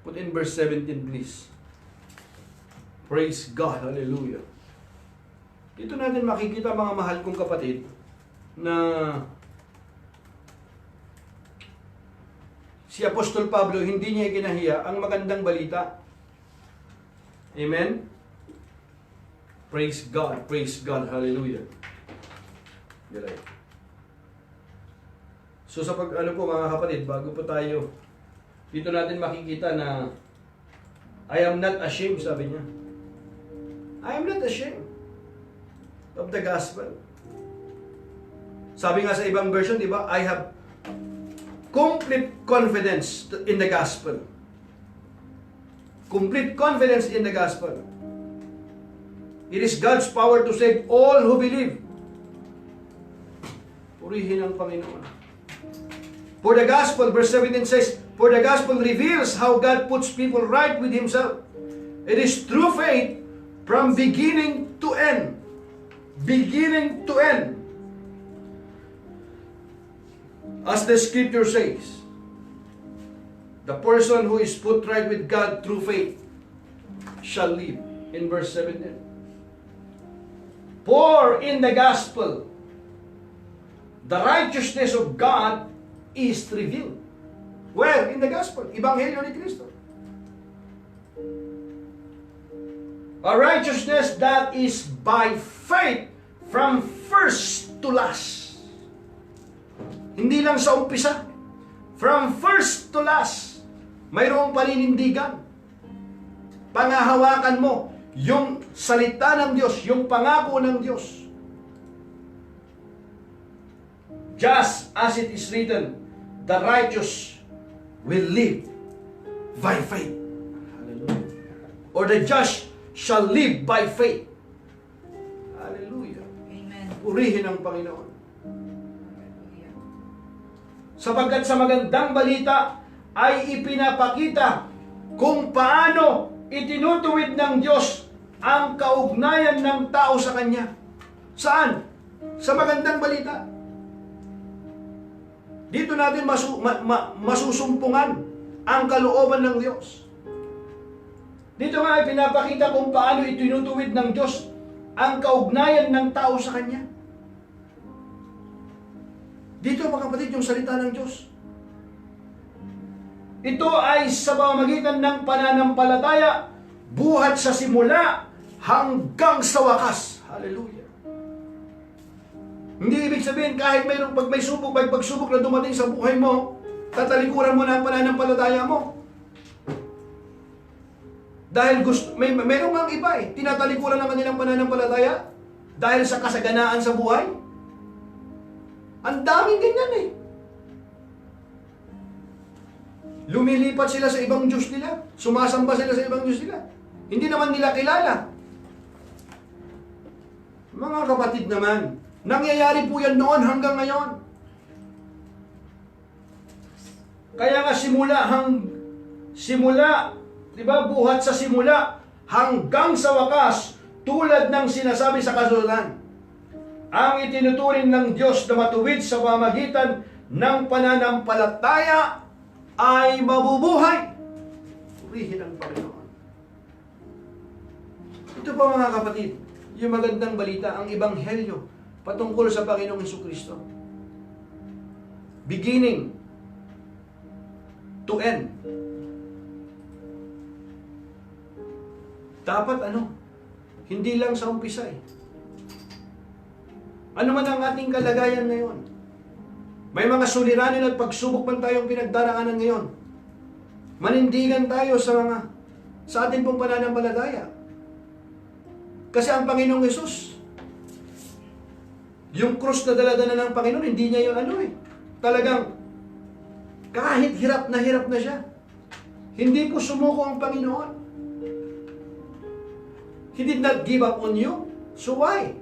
Put in verse 17, please. Praise God. Hallelujah. Dito natin makikita mga mahal kong kapatid na si Apostol Pablo hindi niya ikinahiya ang magandang balita. Amen? Praise God. Praise God. Hallelujah. Garay. So sa pag ano po mga kapatid, bago po tayo, dito natin makikita na I am not ashamed, sabi niya. I am not ashamed of the gospel. Sabi nga sa ibang version, di ba? I have complete confidence in the gospel. Complete confidence in the gospel. It is God's power to save all who believe. Purihin ang Panginoon. For the gospel, verse 17 says, for the gospel reveals how God puts people right with Himself. It is true faith from beginning to end. Beginning to end. As the scripture says, the person who is put right with God through faith shall live. In verse 17. For in the gospel, the righteousness of God is revealed. Where? In the gospel. Ebanghelyo ni Kristo. A righteousness that is by faith from first to last. Hindi lang sa umpisa. From first to last. Mayroong paninindigan. Pangahawakan mo yung salita ng Diyos, yung pangako ng Diyos. Just as it is written, the righteous will live by faith. Hallelujah. Or the just shall live by faith. Hallelujah. Amen. Purihin ang Panginoon. Hallelujah. Sapagkat sa magandang balita ay ipinapakita kung paano itinutuwid ng Diyos ang kaugnayan ng tao sa Kanya. Saan? Sa magandang balita. Dito natin masusumpungan ang kalooban ng Diyos. Dito nga ay pinapakita kung paano itinutuwid ng Diyos ang kaugnayan ng tao sa Kanya. Dito mga kapatid, yung salita ng Diyos. Ito ay sa pamamagitan ng pananampalataya buhat sa simula hanggang sa wakas. Hallelujah. Hindi ibig sabihin kahit pag may pagsubok na dumating sa buhay mo, tatalikuran mo na ang pananampalataya mo. Dahil mayroong nga iba tinatalikuran ang kanilang pananampalataya dahil sa kasaganaan sa buhay. Ang daming ganyan Lumilipat sila sa ibang Diyos nila. Sumasamba sila sa ibang Diyos nila. Hindi naman nila kilala. Mga kapatid naman, nangyayari po yan noon hanggang ngayon. Kaya nga simula, di ba, buhat sa simula hanggang sa wakas, tulad ng sinasabi sa kasulatan. Ang itinuturing ng Diyos na matuwid sa pamagitan ng pananampalataya ay mabubuhay. Purihin ang Panginoon. Ito po mga kapatid, yung magandang balita, ang Ebanghelyo patungkol sa Panginoong Hesukristo. Beginning to end. Dapat hindi lang sa umpisa Ano man ang ating kalagayan ngayon, may mga suliranin at pagsubok man tayong pinagdaraanan ngayon. Manindigan tayo sa ating pong pananampalataya. Kasi ang Panginoong Hesus, yung krus na daladala ng Panginoon, hindi niya yun talagang kahit hirap na siya. Hindi po sumuko ang Panginoon. He did not give up on you. So why?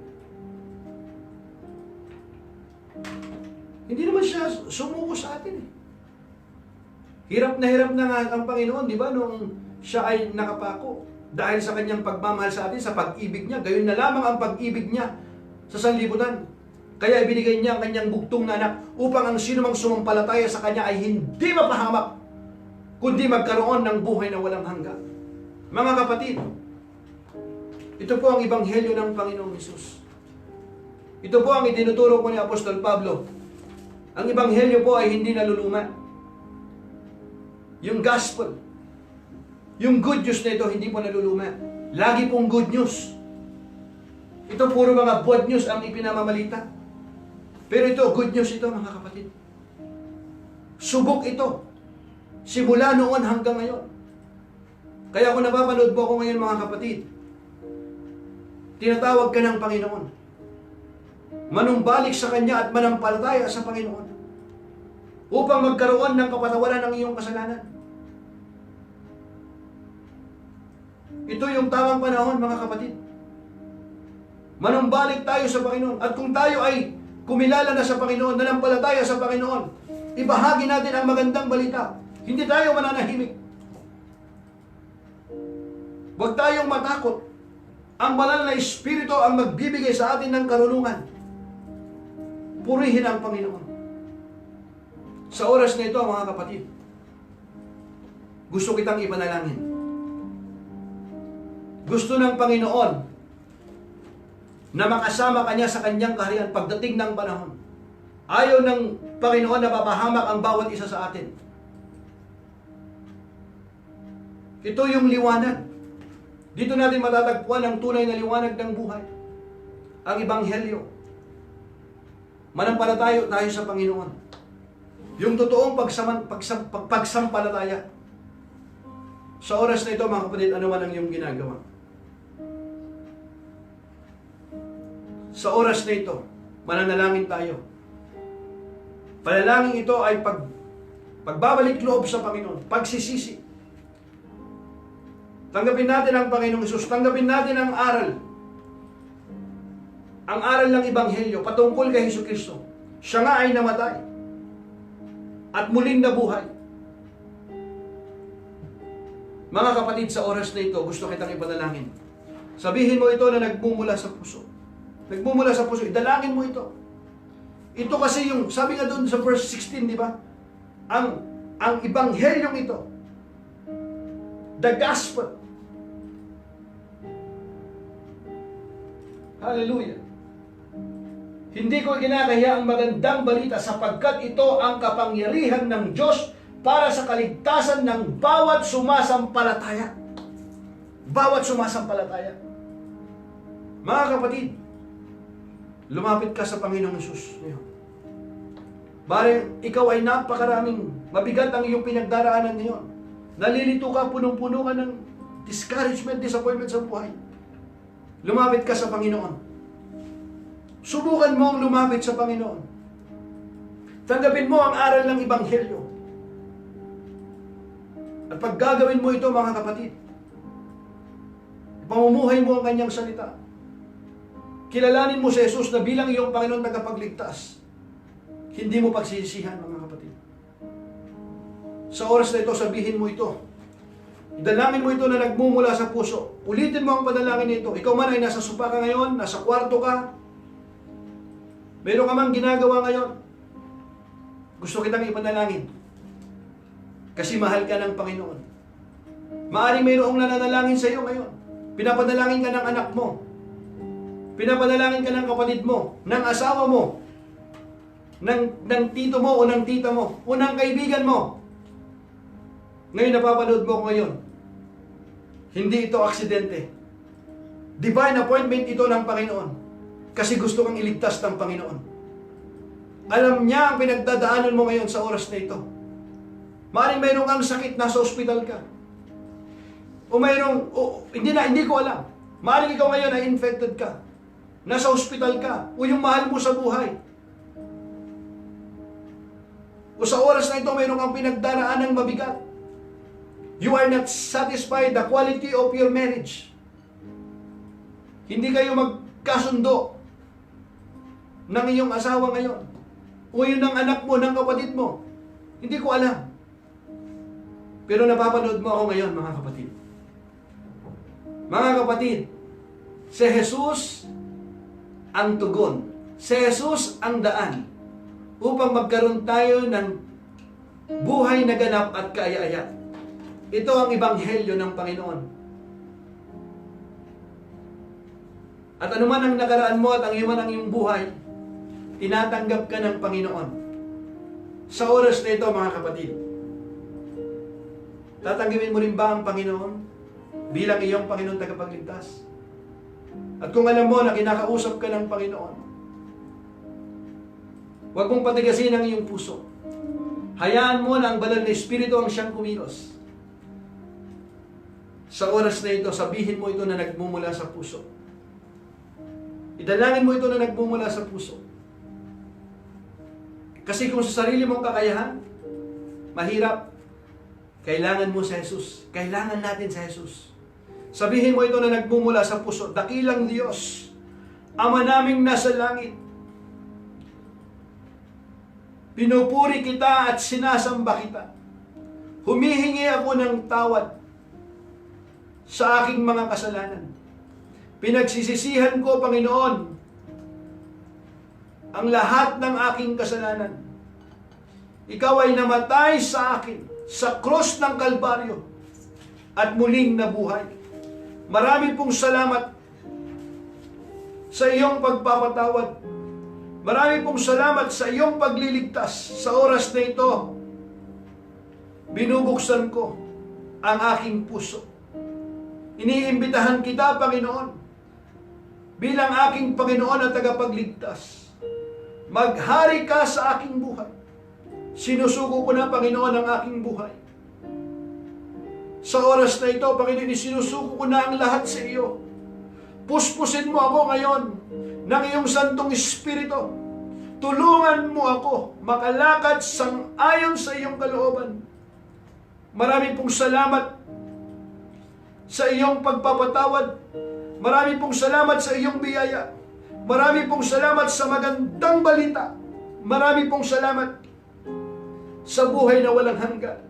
Hindi naman siya sumuko sa atin Hirap na nga ang Panginoon, di ba, nung siya ay nakapako. Dahil sa kanyang pagmamahal sa atin, sa pag-ibig niya, gayon na lamang ang pag-ibig niya sa sanlibutan. Kaya ibinigay niya ang kanyang bugtong na anak upang ang sinumang sumampalataya sa kanya ay hindi mapahamak, kundi magkaroon ng buhay na walang hanggan. Mga kapatid, ito po ang Ebanghelyo ng Panginoong Hesus. Ito po ang itinuturo ko ni Apostol Pablo. Ang Ebanghelyo po ay hindi naluluma. Yung gospel, yung good news na ito, hindi po naluluma. Lagi pong good news. Ito puro mga bad news ang ipinamamalita. Pero ito, good news ito mga kapatid. Subok ito. Simula noon hanggang ngayon. Kaya kung napapanood po ako ngayon mga kapatid, tinatawag ka ng Panginoon. Manumbalik sa Kanya at manampalataya sa Panginoon upang magkaroon ng kapatawaran ng iyong kasalanan. Ito yung tamang panahon mga kapatid. Manumbalik tayo sa Panginoon. At kung tayo ay kumilala na sa Panginoon, nanampalataya sa Panginoon, ibahagi natin ang magandang balita. Hindi tayo mananahimik. Huwag tayong matakot. Ang banal na Espiritu ang magbibigay sa atin ng karunungan. Purihin ang Panginoon. Sa oras na ito, mga kapatid, gusto kitang ipanalangin. Gusto ng Panginoon na makasama kanya sa kanyang kaharian pagdating ng panahon. Ayaw ng Panginoon na papahamak ang bawat isa sa atin. Ito yung liwanag. Dito natin matatagpuan ang tunay na liwanag ng buhay. Ang Ebanghelyo. Manampalataya tayo sa Panginoon. Yung totoong pagsampalataya. Sa oras na ito, mga kapatid, ano man ang iyong ginagawa. Sa oras na ito, mananalangin tayo. Panalangin ito ay pagbabalik loob sa Panginoon, pagsisisi. Tanggapin natin ang Panginoong Hesus, tanggapin natin ang aral. Ang aral ng Ebanghelyo patungkol kay Hesukristo. Siya nga ay namatay at muling nabuhay. Mga kapatid, sa oras na ito, gusto kitang ipanalangin. Sabihin mo ito na nagmumula sa puso. Nagmumula sa puso, idalangin mo ito. Ito kasi yung, sabi nga doon sa verse 16, di ba? Ang Ebanghelyong ito, the gospel. Hallelujah. Hindi ko kinakahiya ang magandang balita sapagkat ito ang kapangyarihan ng Diyos para sa kaligtasan ng bawat sumasampalataya. bawat sumasampalataya. Mga kapatid, lumapit ka sa Panginoong Hesus ngayon. Bareng ikaw ay napakaraming mabigat ang iyong pinagdaraanan ngayon. Nalilito ka, punong-puno ka ng discouragement, disappointment sa buhay. Lumapit ka sa Panginoon. Subukan mo ang lumapit sa Panginoon. Tanggapin mo ang aral ng Ebanghelyo. At pag gagawin mo ito, mga kapatid, pamumuhay mo ang kanyang salita. Kilalanin mo si Jesus na bilang iyong Panginoon tagapagligtas. Hindi mo pagsisisihan, mga kapatid. Sa oras na ito, sabihin mo ito. Idalangin mo ito na nagmumula sa puso. Ulitin mo ang panalangin nito. Ikaw man ay nasa sopa ka ngayon, nasa kwarto ka, meron ka mang ginagawa ngayon, gusto kitang ipanalangin. Kasi mahal ka ng Panginoon. Maaring mayroong nananalangin sa iyo ngayon. Pinapanalangin ka ng anak mo. Pinapanalangin ka ng kapatid mo, ng asawa mo, ng tito mo o ng tita mo, o ng kaibigan mo. Ngayon napapanood mo ko ngayon. Hindi ito aksidente. Divine appointment ito ng Panginoon. Kasi gusto kang iligtas ng Panginoon. Alam niya ang pinagdadaanan mo ngayon sa oras na ito. Maaaring mayroong kang sakit, nasa ospital ka. O mayroong, hindi ko alam. Maaaring ikaw ngayon ay infected ka. Nasa ospital ka. O yung mahal mo sa buhay. O sa oras na ito, mayroong kang pinagdaraan ng mabigat. You are not satisfied the quality of your marriage. Hindi kayo magkasundo ng iyong asawa ngayon. O yun ng anak mo, ng kapatid mo. Hindi ko alam. Pero napapanood mo ako ngayon, mga kapatid. Mga kapatid, si Jesus ang tugon. Si Jesus ang daan upang magkaroon tayo ng buhay na ganap at kaaya-aya. Ito ang Ebanghelyo ng Panginoon. At anuman ang nakaraan mo at ang iyong buhay, tinatanggap ka ng Panginoon. Sa oras na ito, mga kapatid, tatanggapin mo rin ba ang Panginoon bilang iyong Panginoon tagapagligtas? At kung alam mo na kinakausap ka ng Panginoon, huwag mong patigasin ang iyong puso. Hayaan mo na ang banal na Espiritu ang siyang kumilos. Sa oras na ito, sabihin mo ito na nagmumula sa puso. Idalangin mo ito na nagmumula sa puso. Kasi kung sa sarili mong kakayahan, mahirap. Kailangan mo sa Jesus. Kailangan natin sa Jesus. Sabihin mo ito na nagmumula sa puso. Dakilang Diyos, Ama naming nasa langit, pinupuri kita at sinasamba kita. Humihingi ako ng tawad sa aking mga kasalanan. Pinagsisisihan ko, Panginoon, ang lahat ng aking kasalanan. Ikaw ay namatay sa akin sa cross ng Kalbaryo at muling nabuhay. Marami pong salamat sa iyong pagpapatawad. Marami pong salamat sa iyong pagliligtas. Sa oras na ito, binubuksan ko ang aking puso. Iniimbitahan kita, Panginoon, bilang aking Panginoon at tagapagligtas. Maghari ka sa aking buhay. Sinusuko ko na, Panginoon, ang aking buhay. Sa oras na ito, Panginoon, sinusuko ko na ang lahat sa iyo. Puspusin mo ako ngayon ng iyong Santong Espiritu. Tulungan mo ako makalakad sang-ayon sa iyong kalooban. Marami pong salamat sa iyong pagpapatawad. Marami pong salamat sa iyong biyaya. Marami pong salamat sa magandang balita. Marami pong salamat sa buhay na walang hanggan.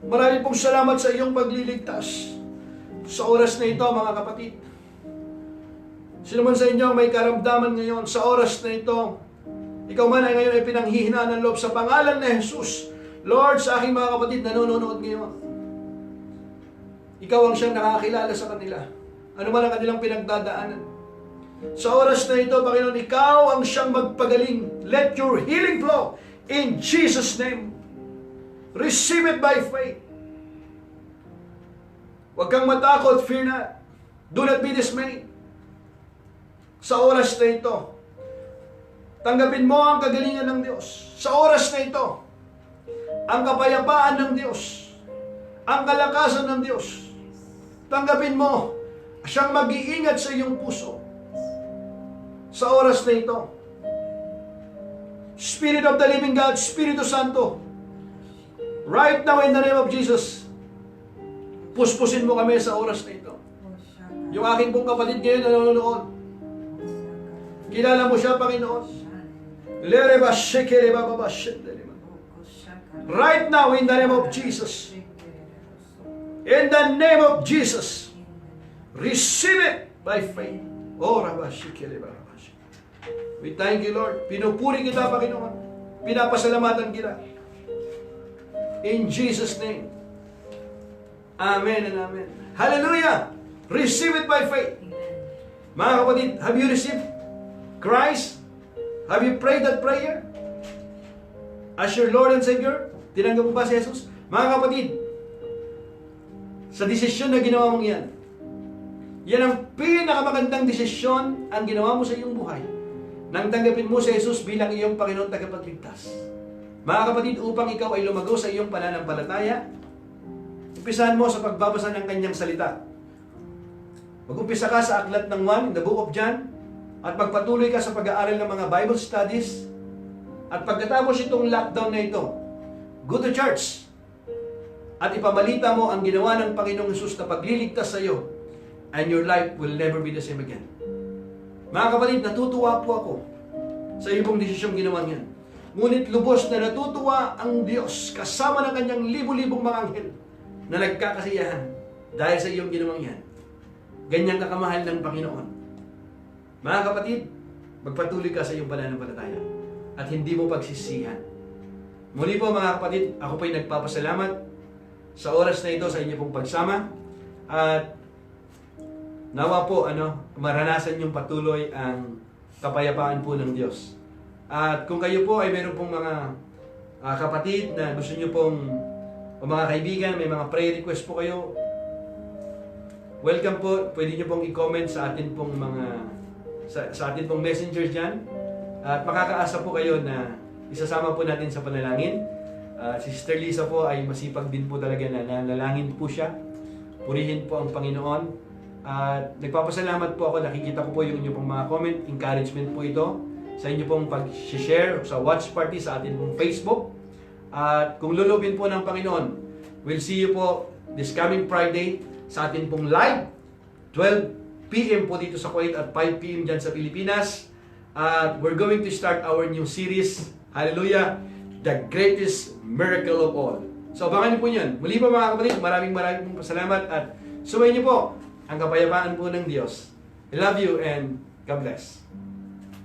Marami pong salamat sa iyong pagliligtas. Sa oras na ito, mga kapatid, sino man sa inyo may karamdaman ngayon, sa oras na ito, ikaw man ay ngayon ay pinanghihinaan ng loob sa pangalan ni Jesus. Lord, sa aking mga kapatid na nanonood ngayon, ikaw ang siyang nakakilala sa kanila. Ano man ang kanilang pinagdadaanan. Sa oras na ito, Panginoon, ikaw ang siyang magpagaling. Let your healing flow in Jesus' name. Receive it by faith. Huwag kang matakot, fear not. Do not be dismayed. Sa oras na ito, tanggapin mo ang kagalingan ng Diyos. Sa oras na ito, ang kapayapaan ng Diyos, ang kalakasan ng Diyos. Tanggapin mo, siyang mag-iingat sa iyong puso. Sa oras na ito, Spirit of the Living God, Espiritu Santo, right now in the name of Jesus, puspusin mo kami sa oras na ito. Yung aking pong kapatid ngayon na nanonood, kilala mo siya, Panginoon. Right now, in the name of Jesus, in the name of Jesus, receive it by faith. We thank you, Lord. Pinupuri kita, Panginoon. Pinapasalamatan kita. In Jesus' name. Amen and amen. Hallelujah! Receive it by faith. Mga kapatid, have you received Christ? Have you prayed that prayer? As your Lord and Savior? Tinanggap mo ba si Jesus? Mga kapatid, sa desisyon na ginawa mong yan, yan ang pinakamagandang desisyon ang ginawa mo sa iyong buhay. Nang tanggapin mo si Jesus bilang iyong Panginoon tagapagligtas. Mga kapatid, upang ikaw ay lumago sa iyong pananampalataya, umpisahan mo sa pagbabasa ng kanyang salita. Mag-umpisa ka sa aklat ng 1 in the book of John, at magpatuloy ka sa pag-aaral ng mga Bible studies, at pagkatapos itong lockdown na ito, go to church, at ipabalita mo ang ginawa ng Panginoong Jesus na pagliligtas sa iyo, and your life will never be the same again. Mga kapatid, natutuwa po ako sa iyong desisyong ginawa niyan. Ngunit lubos na natutuwa ang Diyos kasama ng kanyang libu-libong mga anghel na nagkakasiyahan dahil sa iyong ginawang yan. Ganyang kakamahal ng Panginoon. Mga kapatid, magpatuloy ka sa iyong pananampalataya at hindi mo pagsisihan. Muli po mga kapatid, ako po'y nagpapasalamat sa oras na ito sa inyo pong pagsama at nawa po maranasan yung patuloy ang kapayapaan po ng Diyos. At kung kayo po ay meron pong mga kapatid na gusto nyo pong, o mga kaibigan, may mga prayer request po kayo, welcome po. Pwede nyo pong i-comment sa atin pong mga sa atin pong messengers dyan. At makakaasa po kayo na isasama po natin sa panalangin. Si Sister Lisa po ay masipag din po talaga na nanalangin po siya. Purihin po ang Panginoon. At nagpapasalamat po ako, nakikita ko po yung inyo pong mga comment, encouragement po ito sa inyo pong pag-share sa watch party sa atin pong Facebook. At kung lulubin po ng Panginoon, we'll see you po this coming Friday sa atin pong live, 12 p.m. po dito sa Kuwait at 5 p.m. dyan sa Pilipinas. At we're going to start our new series, Hallelujah, The Greatest Miracle of All. So abangan niyo po yan. Muli po mga kapatid, maraming pong salamat at sumayin niyo po ang kapayapaan po ng Diyos. I love you and God bless.